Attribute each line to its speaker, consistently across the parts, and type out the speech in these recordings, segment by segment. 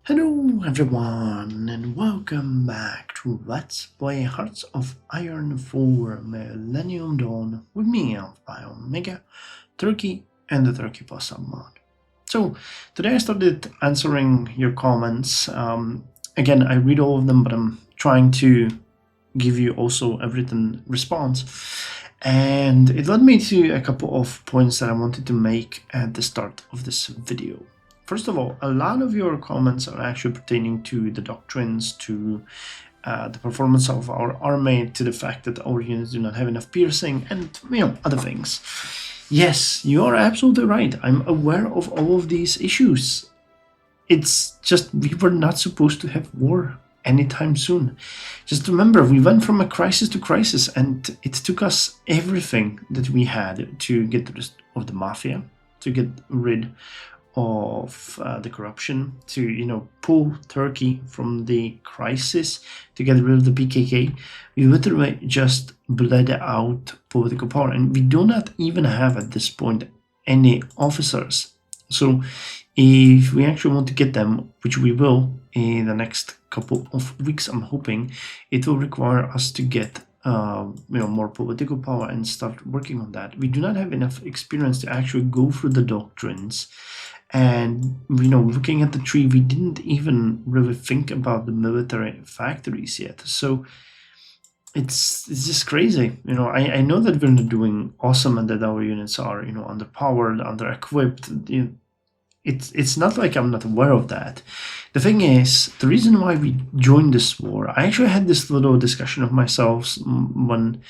Speaker 1: Hello everyone and welcome back to Let's Play Hearts of Iron 4 Millennium Dawn with me, Omega, Turkey and the Turkey Plus submod. So today I started answering your comments. Again, I read all of them, but I'm trying to give you also a written response. And it led me to a couple of points that I wanted to make at the start of this video. First of all, a lot of your comments are actually pertaining to the doctrines, to the performance of our army, to the fact that our units do not have enough piercing, and other things. Yes, you are absolutely right. I'm aware of all of these issues. It's just we were not supposed to have war anytime soon. Just remember, we went from a crisis to crisis, and it took us everything that we had to get rid of the mafia, to get rid of the corruption, to pull Turkey from the crisis, to get rid of the PKK. We literally just bled out political power, and we do not even have at this point any officers. So if we actually want to get them, which we will in the next couple of weeks, I'm hoping, it will require us to get more political power and start working on that. We do not have enough experience to actually go through the doctrines. And looking at the tree, we didn't even really think about the military factories yet. So it's just crazy. I know that we're not doing awesome and that our units are underpowered, under-equipped. It's not like I'm not aware of that. The thing is, the reason why we joined this war, I actually had this little discussion of myself when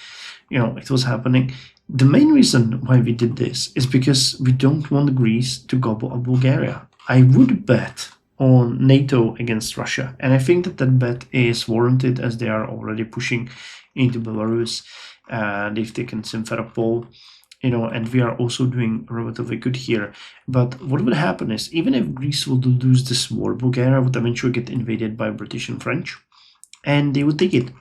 Speaker 1: it was happening. The main reason why we did this is because we don't want Greece to gobble up Bulgaria. I would bet on NATO against Russia, and I think that bet is warranted, as they are already pushing into Belarus. They've taken Simferopol, and we are also doing relatively good here. But what would happen is, even if Greece would lose this war, Bulgaria would eventually get invaded by British and French, and they would take it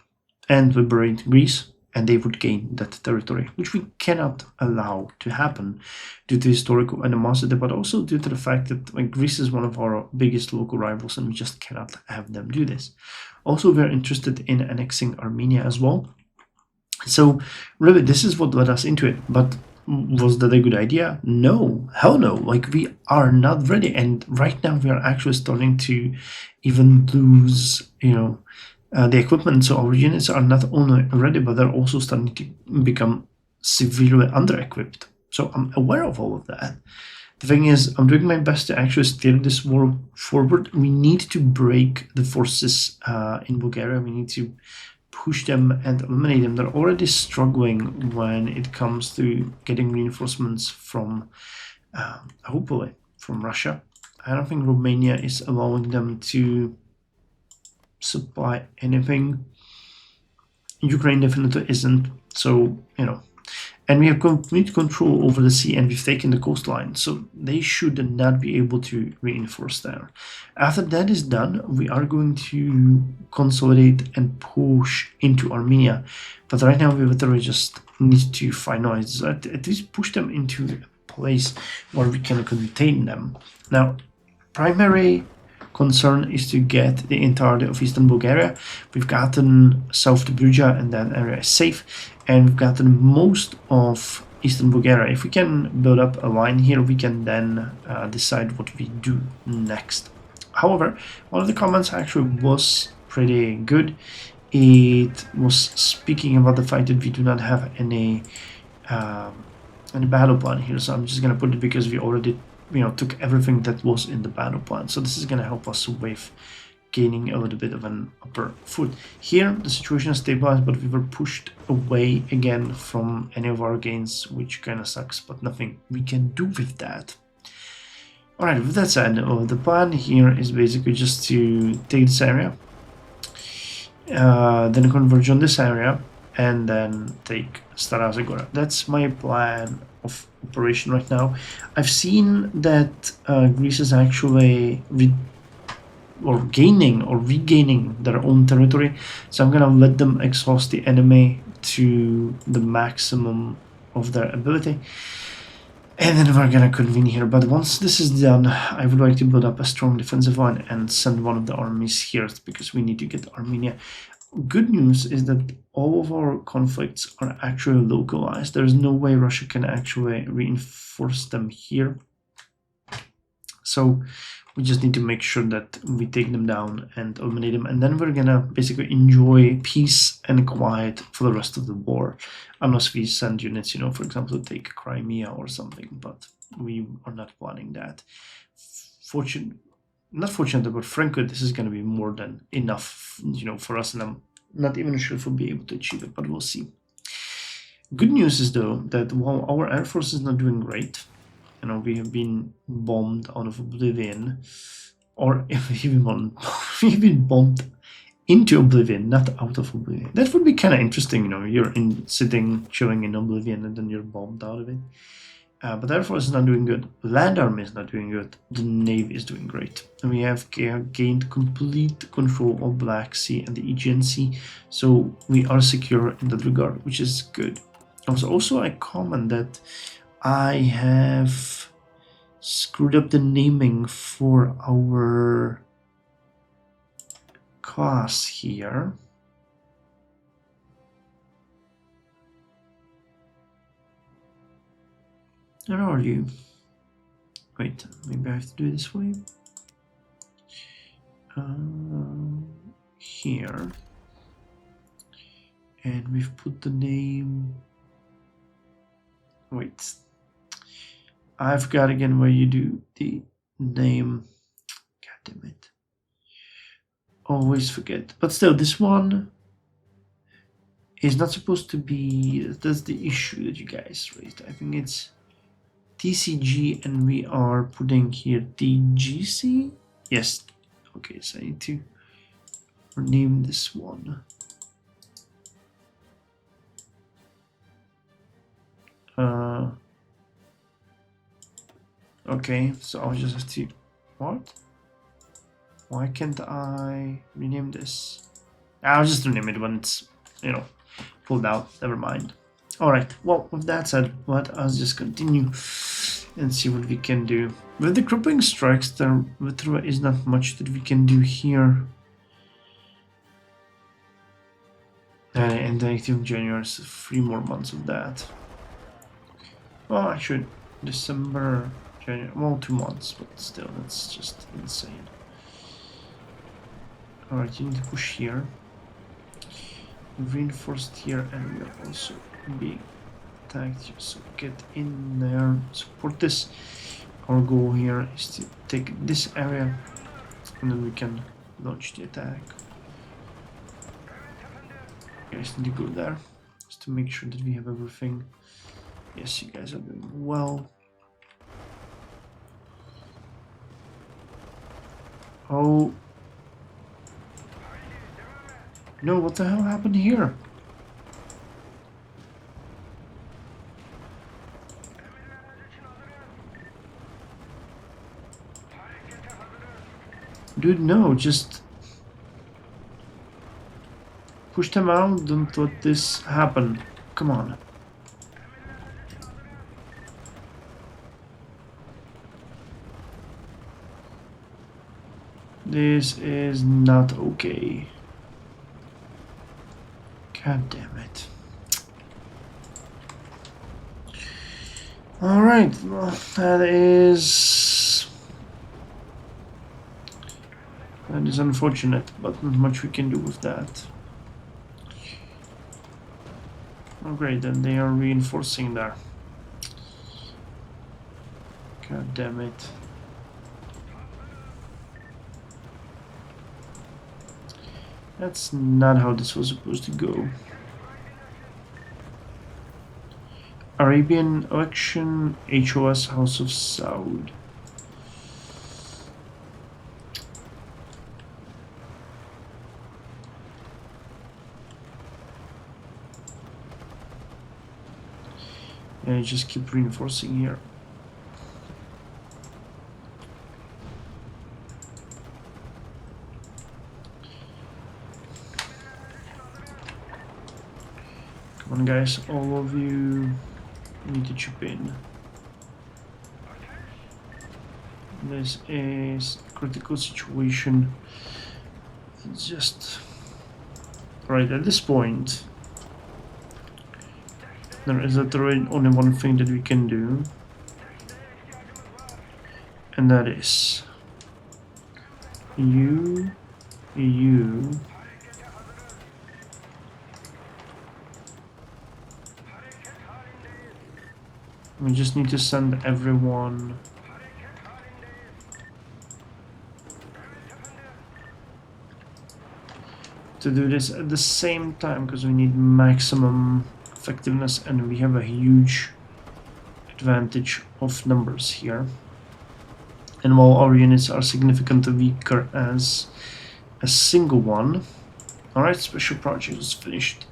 Speaker 1: and liberate Greece, and they would gain that territory, which we cannot allow to happen due to historical animosity, but also due to the fact that Greece is one of our biggest local rivals, and we just cannot have them do this. Also, we're interested in annexing Armenia as well. So really, this is what led us into it. But was that a good idea? No, hell no. We are not ready, and right now we are actually starting to even lose, the equipment. So our units are not only ready, but they're also starting to become severely under-equipped. So I'm aware of all of that. The thing is, I'm doing my best to actually steer this war forward. We need to break the forces in Bulgaria. We need to push them and eliminate them. They're already struggling when it comes to getting reinforcements from, hopefully, from Russia. I don't think Romania is allowing them to supply anything. Ukraine definitely isn't. So, and we have complete control over the sea, and we've taken the coastline, so they should not be able to reinforce there. After that is done, we are going to consolidate and push into Armenia, but right now we literally just need to finalize that, at least push them into a place where we can contain them. Now, primary concern is to get the entirety of eastern Bulgaria. We've gotten south to Bruja, and that area is safe, and we've gotten most of eastern Bulgaria. If we can build up a line here, we can then decide what we do next. However, one of the comments actually was pretty good. It was speaking about the fact that we do not have any battle plan here, so I'm just gonna put it because we already took everything that was in the battle plan. So this is going to help us with gaining a little bit of an upper foot. Here, the situation is stabilized, but we were pushed away again from any of our gains, which kind of sucks, but nothing we can do with that. Alright, with that said, the plan here is basically just to take this area, then converge on this area, and then take Stara Zagora. That's my plan of operation right now. I've seen that Greece is actually gaining or regaining their own territory, so I'm gonna let them exhaust the enemy to the maximum of their ability. And then we're gonna convene here, but once this is done, I would like to build up a strong defensive line and send one of the armies here, because we need to get Armenia. Good news is that all of our conflicts are actually localized. There's no way Russia can actually reinforce them here. So we just need to make sure that we take them down and eliminate them, and then we're gonna basically enjoy peace and quiet for the rest of the war, unless we send units, you know, for example, to take Crimea or something, but we are not planning that. Not fortunately, but frankly, this is gonna be more than enough, you know, for us, and I'm not even sure if we'll be able to achieve it, but we'll see. Good news is, though, that while our air force is not doing great, you know, we have been bombed out of oblivion, or we've been bombed into oblivion, not out of oblivion. That would be kind of interesting, you know, you're sitting, chilling in oblivion, and then you're bombed out of it. But Air Force is not doing good. Land Army is not doing good. The Navy is doing great. And we have gained complete control of Black Sea and the Aegean Sea, so we are secure in that regard, which is good. Also, I comment that I have screwed up the naming for our class here. Where are you? Wait, maybe I have to do it this way. Here. And we've put the name. Wait. I forgot again where you do the name. God damn it. Always forget. But still, this one is not supposed to be. That's the issue that you guys raised. I think it's TCG, and we are putting here TGC. Yes. Okay, so I need to rename this one. Okay, so I'll just have to. What? Why can't I rename this? I'll just rename it when it's, you know, pulled out. Never mind. Alright, well, with that said, let us just continue and see what we can do. With the crippling strikes, there is not much that we can do here. And the 18th of January, so 3 more months of that. Well, actually, December, January, well, 2 months, but still, that's just insane. Alright, you need to push here. Reinforced here, and we are also being attacked here, so get in there, support this. Our goal here is to take this area, and then we can launch the attack. You guys need to go there, just to make sure that we have everything. Yes, you guys are doing well. Oh. No, what the hell happened here? Dude, no, just push them out, don't let this happen. Come on. This is not okay. God damn it. Alright, well, that is unfortunate, but not much we can do with that. Oh great, then they are reinforcing there. God damn it. That's not how this was supposed to go. Arabian election, HOS, House of Saud. And just keep reinforcing here. Come on guys, all of you need to chip in. This is a critical situation. It's just right at this point. There is literally only one thing that we can do, and that is you. We just need to send everyone. To do this at the same time, because we need maximum effectiveness and we have a huge advantage of numbers here. And while our units are significantly weaker as a single one. Alright, special project is finished.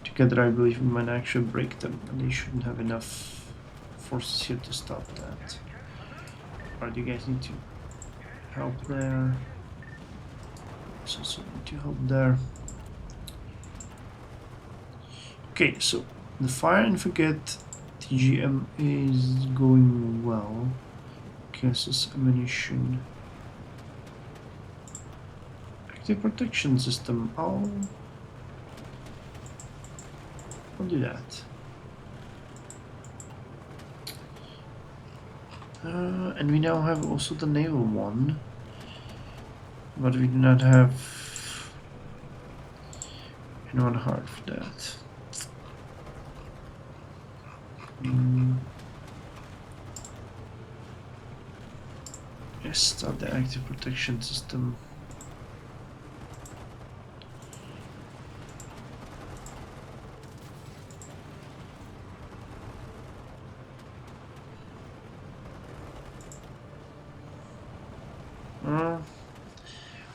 Speaker 1: Together I believe we might actually break them, and they shouldn't have enough forces here to stop that. Alright, you guys need to help there. So need to help there. Okay, so the fire and forget TGM is going well. Caucasus ammunition. Active protection system. I'll do that. And we now have also the naval one. But we do not have anyone hard for that. Yes, start the active protection system.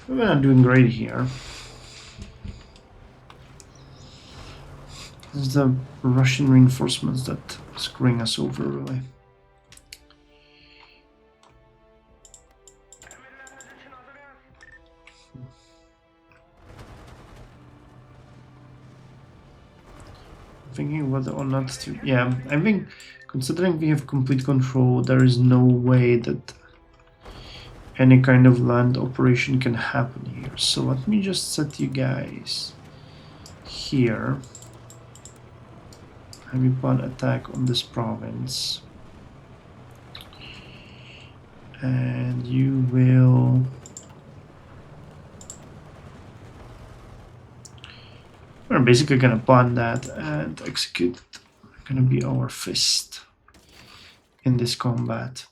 Speaker 1: We're not doing great here. It's the Russian reinforcements that screwing us over, really. Thinking whether or not to. Yeah, I think considering we have complete control, there is no way that any kind of land operation can happen here. So let me just set you guys here. Have you plan attack on this province. And you will. We're basically gonna plan that and execute it. Gonna be our fist in this combat.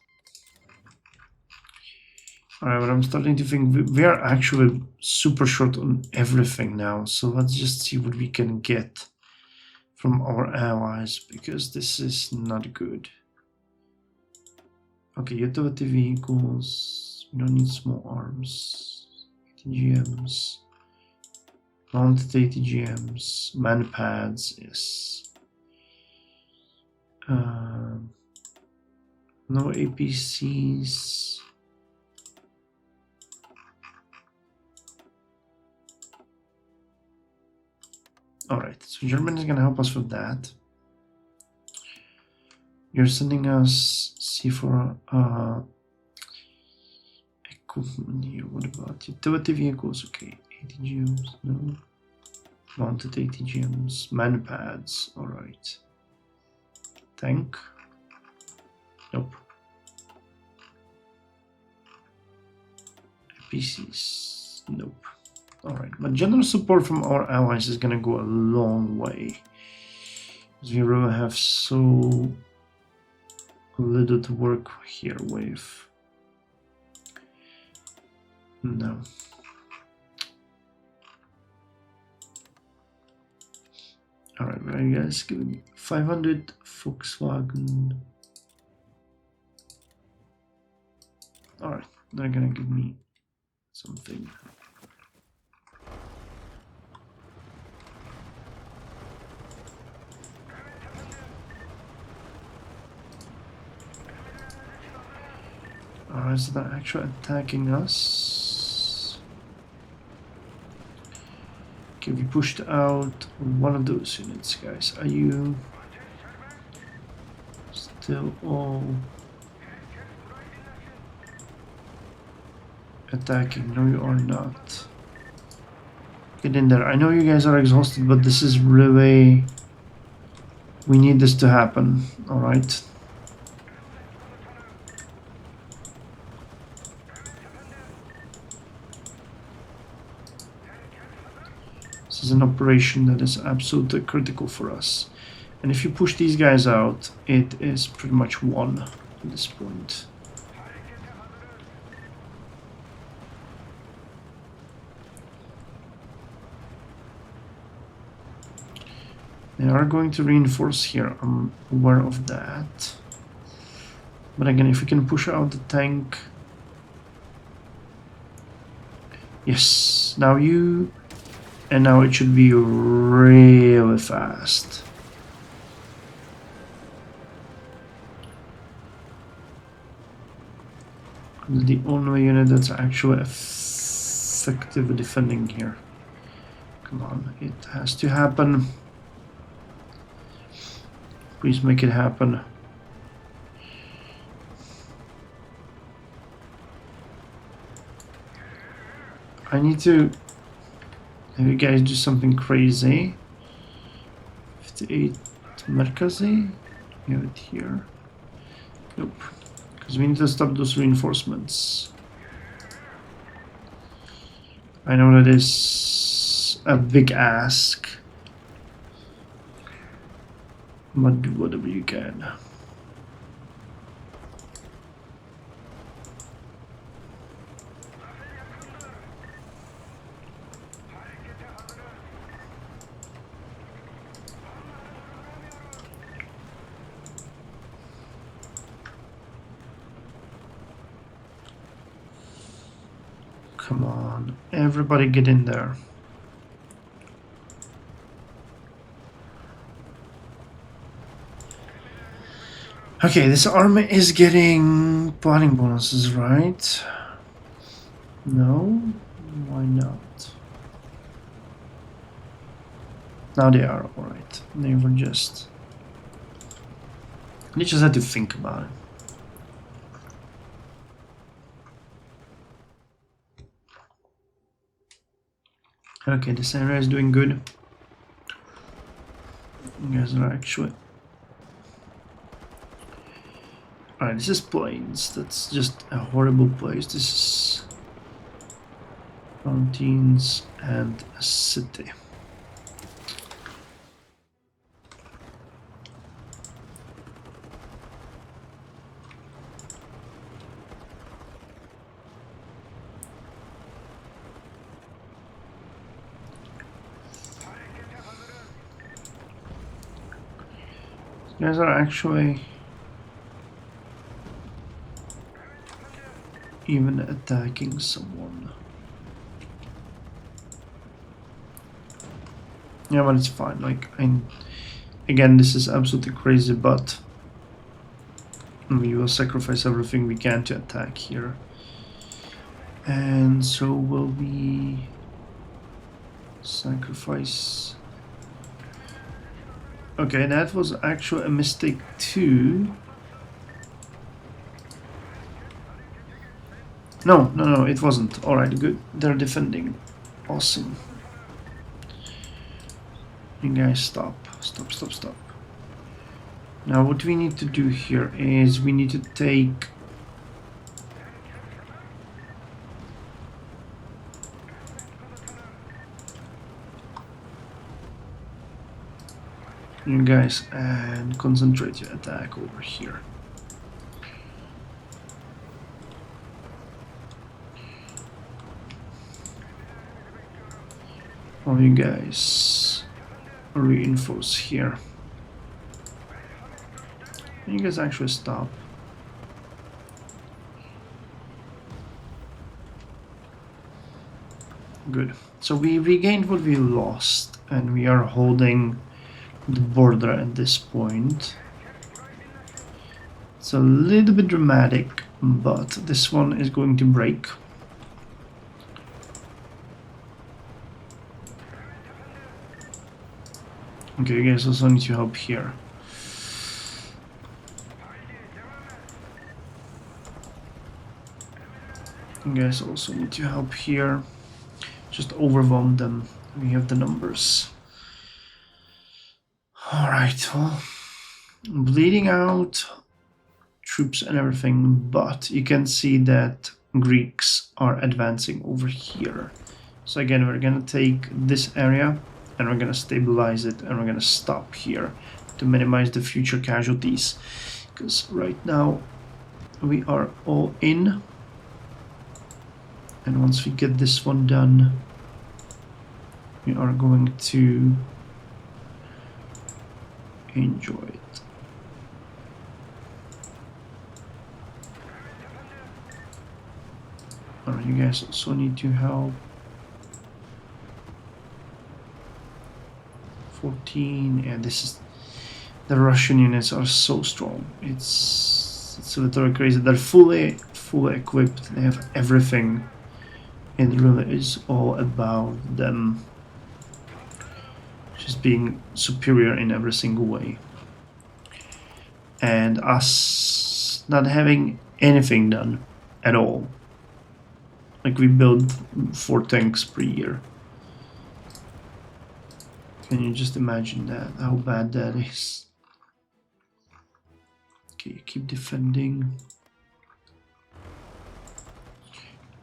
Speaker 1: Alright, but I'm starting to think we are actually super short on everything now, so let's just see what we can get from our allies, because this is not good. Okay, utility vehicles, we don't need small arms, ATGMs, mounted ATGMs, man pads, yes. No APCs. Alright, so Germany is going to help us with that. You're sending us C4 equipment here. What about utility vehicles? Okay, ATGMs, no. Mounted ATGMs, man pads, alright. Tank? Nope. PCs? Nope. Alright, but general support from our allies is gonna go a long way. Because we really have so little to work here with. No. Alright, what are you guys giving me? 500 Volkswagen. Alright, they're gonna give me something. Alright, so they're actually attacking us. Okay, we pushed out one of those units, guys. Are you still all attacking. No, you are not. Get in there. I know you guys are exhausted, but this is really... We need this to happen, alright? This is an operation that is absolutely critical for us. And if you push these guys out, it is pretty much won at this point. They are going to reinforce here, I'm aware of that. But again, if we can push out the tank... Yes, now you... And now it should be really fast. The only unit that's actually effective defending here. Come on, it has to happen. Please make it happen. I need to have you guys do something crazy. 58 Merkazi. You have it here. Nope. Because we need to stop those reinforcements. I know that is a big ask. But do whatever you can. Come on, everybody get in there. Okay, this army is getting plotting bonuses, right? No? Why not? Now they are, alright. They were just... They just had to think about it. Okay, this area is doing good. You guys are actually... Alright, this is plains. That's just a horrible place. This is... mountains and a city. You guys are actually even attacking someone. Yeah, but it's fine. Like, again, this is absolutely crazy, but we will sacrifice everything we can to attack here. And so will we sacrifice... Okay, that was actually a mistake too. No, it wasn't. Alright, good. They're defending. Awesome. You guys stop. Stop. Now what we need to do here is we need to take... you guys and concentrate your attack over here. All you guys reinforce here. You guys actually stop. Good. So we regained what we lost, and we are holding the border at this point. It's a little bit dramatic, but this one is going to break. Okay, you guys also need to help here. You guys also need to help here. Just overwhelm them. We have the numbers. Alright, well, bleeding out troops and everything, but you can see that Greeks are advancing over here. So again, we're gonna take this area and we're gonna stabilize it and we're gonna stop here to minimize the future casualties, because right now we are all in, and once we get this one done we are going to enjoy it. Alright, you guys also need to help. 14, and this is, the Russian units are so strong. It's literally crazy. They're fully equipped. They have everything. It really is all about them just being superior in every single way, and us not having anything done at all. Like, we build 4 tanks per year. Can you just imagine that? How bad that is? Okay, keep defending.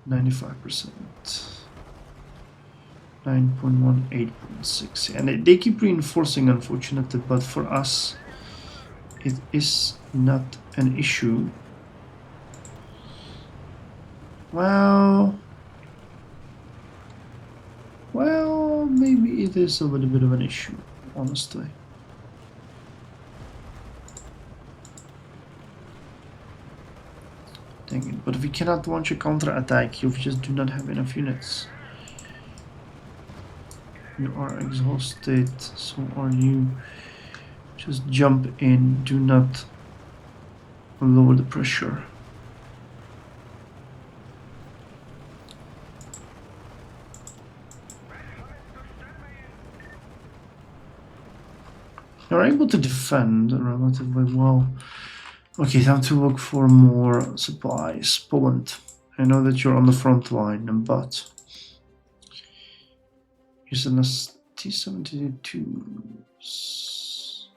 Speaker 1: 95%. 9.1, 8.6. And they keep reinforcing, unfortunately, but for us it is not an issue. Well, maybe it is a little bit of an issue, honestly. Dang it, but we cannot launch a counter-attack. You just do not have enough units. You are exhausted, so are you. Just jump in, do not lower the pressure. You're able to defend relatively well. Okay, time to look for more supplies. Poland, I know that you're on the front line, but use an T-72s,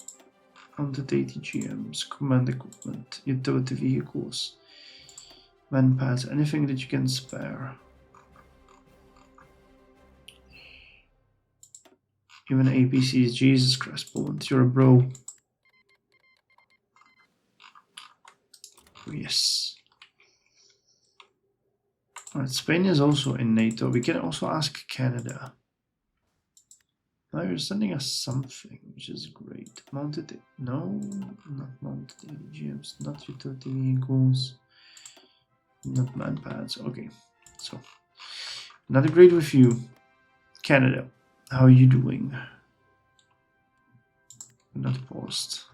Speaker 1: mounted ATGMs, command equipment, utility vehicles, manpads, anything that you can spare. Even APCs, Jesus Christ, Poland, you're a bro. Yes. Alright, Spain is also in NATO. We can also ask Canada. Now you're sending us something, which is great. Mounted, no, not mounted AGMs, not utility vehicles, not manpads. Okay, so not great with you. Canada, how are you doing? Not paused.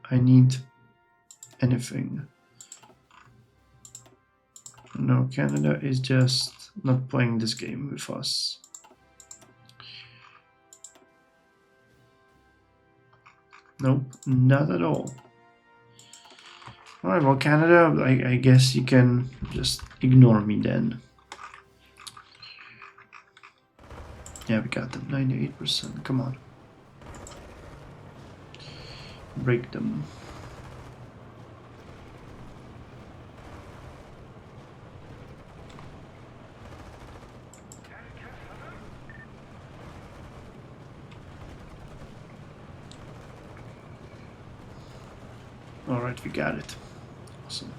Speaker 1: I need anything. No, Canada is just not playing this game with us. Nope, not at all. Alright, well, Canada, I guess you can just ignore me then. Yeah, we got them, 98%, come on. Break them. Alright, we got it. Awesome.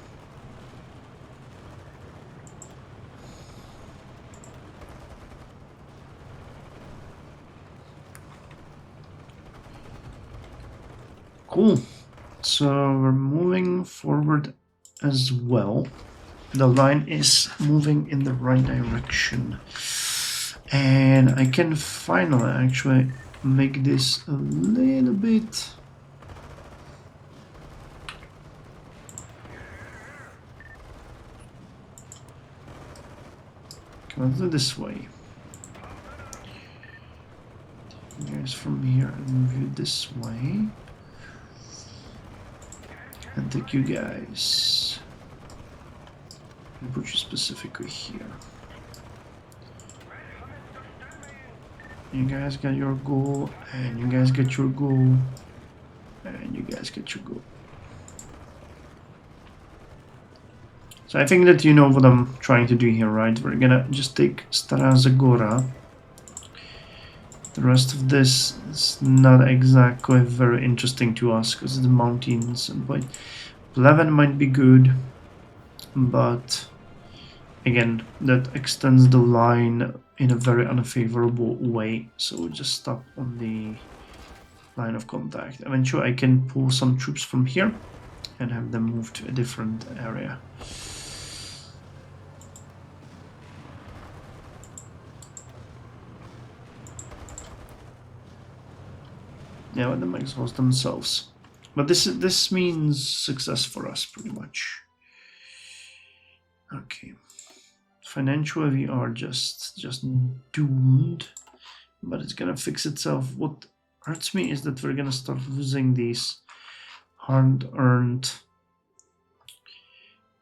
Speaker 1: Cool. So we're moving forward as well. The line is moving in the right direction. And I can finally actually make this a little bit... Let's do this way. Take you guys from here and move you this way. And take you guys put you specifically here. You guys got your goal, and you guys get your goal, and you guys get your goal. So I think that you know what I'm trying to do here, right? We're gonna just take Stara Zagora. The rest of this is not exactly very interesting to us because the mountains and but Pleven might be good, but again, that extends the line in a very unfavorable way. So we'll just stop on the line of contact. Eventually I can pull some troops from here and have them move to a different area. Yeah, let them exhaust themselves. But this means success for us, pretty much. Okay. Financially, we are just doomed. But it's gonna fix itself. What hurts me is that we're gonna start losing these hard-earned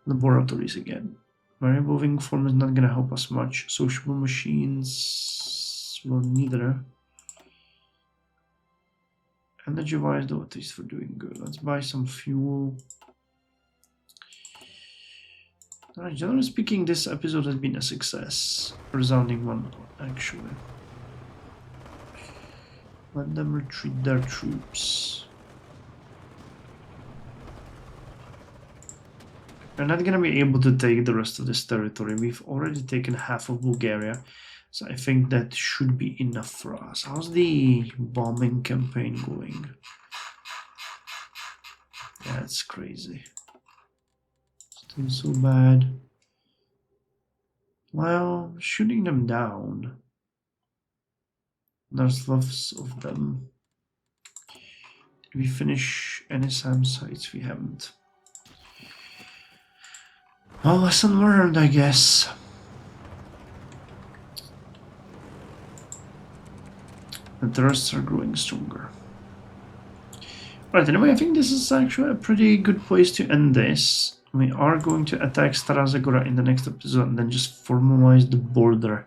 Speaker 1: laboratories again. Variable wing form is not gonna help us much. Sociable machines, well, neither. Energy wise, though, at least for doing good. Let's buy some fuel. Alright, generally speaking, this episode has been a success. A resounding one, actually. Let them retreat their troops. We're not gonna be able to take the rest of this territory. We've already taken half of Bulgaria. So I think that should be enough for us. How's the bombing campaign going? That's crazy. Still so bad. Well, shooting them down. There's lots of them. Did we finish any SAM sites? We haven't. Well, lesson learned, I guess. The thrusts are growing stronger. Right, anyway, I think this is actually a pretty good place to end this. We are going to attack Stara Zagora in the next episode and then just formalize the border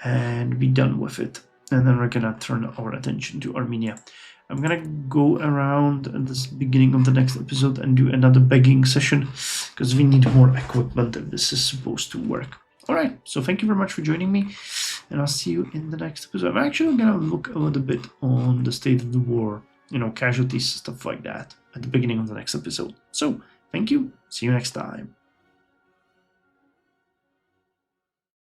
Speaker 1: and be done with it. And then we're gonna turn our attention to Armenia. I'm gonna go around at the beginning of the next episode and do another begging session because we need more equipment if this is supposed to work. Alright, so thank you very much for joining me, and I'll see you in the next episode. I'm actually going to look a little bit on the state of the war, you know, casualties, stuff like that, at the beginning of the next episode. So, thank you, see you next time.